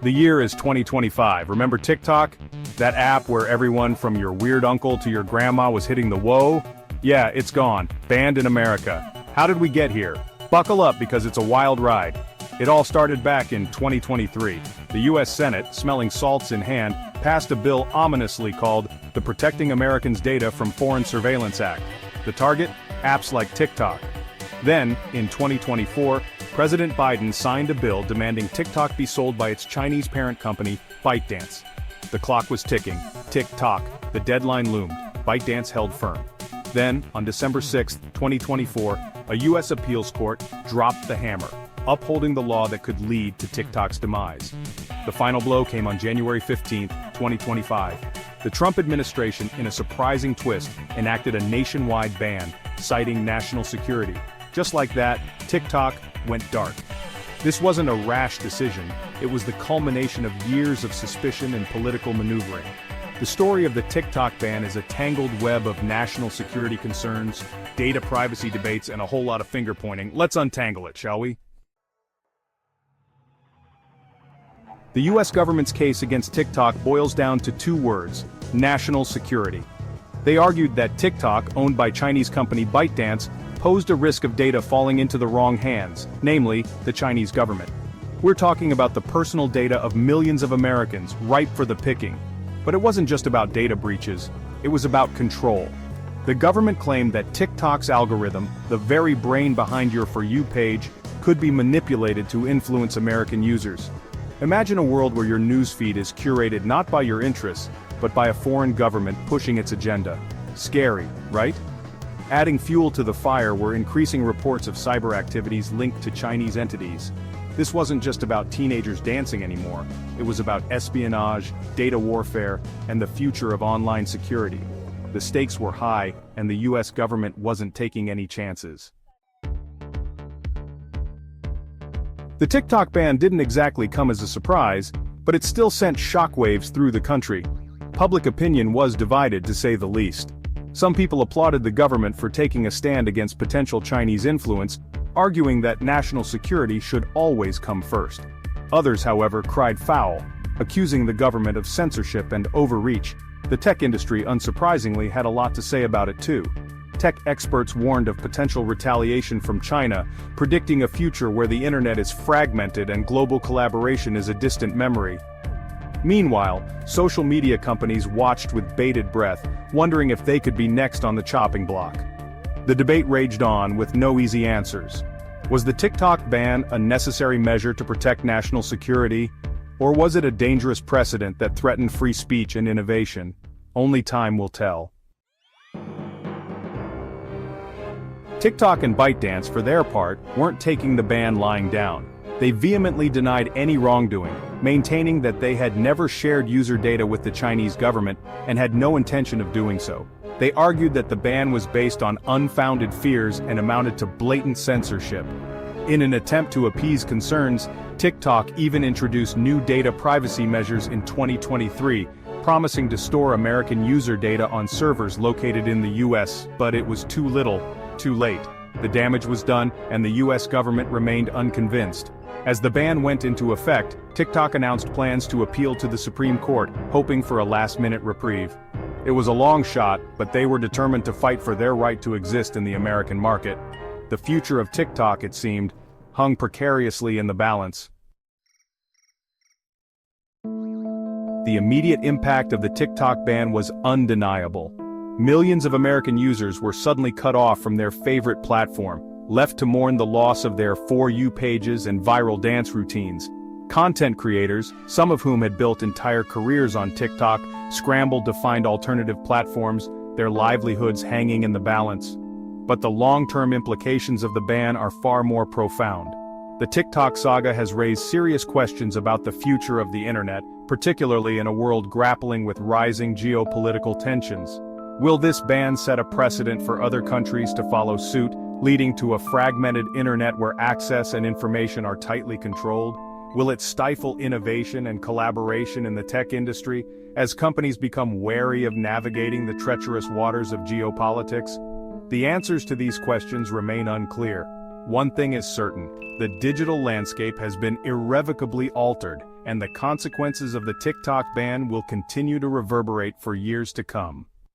The year is 2025. Remember TikTok? That app where everyone from your weird uncle to your grandma was hitting the whoa? Yeah, it's gone. Banned in America. How did we get here? Buckle up because it's a wild ride. It all started back in 2023. The US Senate, smelling salts in hand, passed a bill ominously called the Protecting Americans' Data from Foreign Surveillance Act. The target? Apps like TikTok. Then, in 2024, President Biden signed a bill demanding TikTok be sold by its Chinese parent company, ByteDance. The clock was ticking. Tick-tock. The deadline loomed. ByteDance held firm. Then, on December 6, 2024, a U.S. appeals court dropped the hammer, upholding the law that could lead to TikTok's demise. The final blow came on January 15, 2025. The Trump administration, in a surprising twist, enacted a nationwide ban, citing national security. Just like that, TikTok went dark. This wasn't a rash decision, it was the culmination of years of suspicion and political maneuvering. The story of the TikTok ban is a tangled web of national security concerns, data privacy debates, and a whole lot of finger-pointing. Let's untangle it, shall we? The US government's case against TikTok boils down to two words: national security. They argued that TikTok, owned by Chinese company ByteDance, posed a risk of data falling into the wrong hands, namely, the Chinese government. We're talking about the personal data of millions of Americans, ripe for the picking. But it wasn't just about data breaches, it was about control. The government claimed that TikTok's algorithm, the very brain behind your For You page, could be manipulated to influence American users. Imagine a world where your newsfeed is curated not by your interests, but by a foreign government pushing its agenda. Scary, right? Adding fuel to the fire were increasing reports of cyber activities linked to Chinese entities. This wasn't just about teenagers dancing anymore, it was about espionage, data warfare, and the future of online security. The stakes were high, and the US government wasn't taking any chances. The TikTok ban didn't exactly come as a surprise, but it still sent shockwaves through the country. Public opinion was divided, to say the least. Some people applauded the government for taking a stand against potential Chinese influence, arguing that national security should always come first. Others, however, cried foul, accusing the government of censorship and overreach. The tech industry, unsurprisingly, had a lot to say about it too. Tech experts warned of potential retaliation from China, predicting a future where the internet is fragmented and global collaboration is a distant memory. Meanwhile, social media companies watched with bated breath, wondering if they could be next on the chopping block. The debate raged on with no easy answers. Was the TikTok ban a necessary measure to protect national security, or was it a dangerous precedent that threatened free speech and innovation? Only time will tell. TikTok and ByteDance, for their part, weren't taking the ban lying down. They vehemently denied any wrongdoing, maintaining that they had never shared user data with the Chinese government and had no intention of doing so. They argued that the ban was based on unfounded fears and amounted to blatant censorship. In an attempt to appease concerns, TikTok even introduced new data privacy measures in 2023, promising to store American user data on servers located in the US, but it was too little, too late. The damage was done, and the US government remained unconvinced. As the ban went into effect, TikTok announced plans to appeal to the Supreme Court, hoping for a last-minute reprieve. It was a long shot, but they were determined to fight for their right to exist in the American market. The future of TikTok, it seemed, hung precariously in the balance. The immediate impact of the TikTok ban was undeniable. Millions of American users were suddenly cut off from their favorite platform, left to mourn the loss of their For You pages and viral dance routines. Content creators, some of whom had built entire careers on TikTok, scrambled to find alternative platforms, their livelihoods hanging in the balance. But the long-term implications of the ban are far more profound. The TikTok saga has raised serious questions about the future of the internet, particularly in a world grappling with rising geopolitical tensions. Will this ban set a precedent for other countries to follow suit, leading to a fragmented internet where access and information are tightly controlled? Will it stifle innovation and collaboration in the tech industry, as companies become wary of navigating the treacherous waters of geopolitics? The answers to these questions remain unclear. One thing is certain: the digital landscape has been irrevocably altered, and the consequences of the TikTok ban will continue to reverberate for years to come.